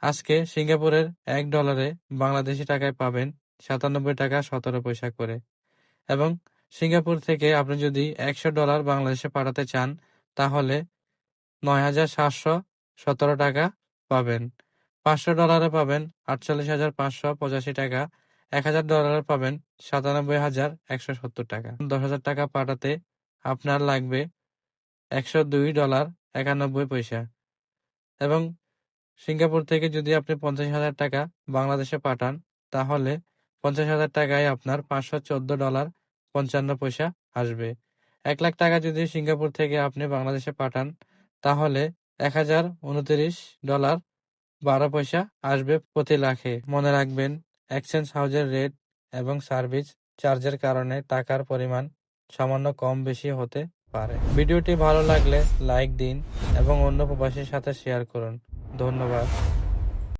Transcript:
আজকে সিঙ্গাপুরের $1 বাংলাদেশি টাকায় পাবেন ৯৭ টাকা ১৭ পয়সা করে। এবং সিঙ্গাপুর থেকে আপনি যদি $100 বাংলাদেশে পাঠাতে চান তাহলে ৯,৭১৭ টাকা পাবেন। $500 পাবেন ৪৮,৫৮৫ টাকা। $১,০০০ পাবেন ৯৭,১৭০ টাকা। ১০,০০০ টাকা পাঠাতে আপনার লাগবে $১০২.৯১ এবং সিঙ্গাপুর থেকে যদি আপনি ৫০,০০০ টাকা বাংলাদেশে পাঠান তাহলে ৫০,০০০ টাকায় আপনার $৫১৪.৫৫ আসবে। ১,০০,০০০ টাকা যদি সিঙ্গাপুর থেকে আপনি বাংলাদেশে পাঠান তাহলে $১,০২৯.১২ আসবে প্রতি লাখে। মনে রাখবেন, এক্সচেঞ্জ হাউজের রেট এবং সার্ভিস চার্জের কারণে টাকার পরিমাণ সামান্য কম বেশি হতে পারে। ভিডিওটি ভালো লাগলে লাইক দিন এবং অন্য প্রবাসীর সাথে শেয়ার করুন। ধন্যবাদ।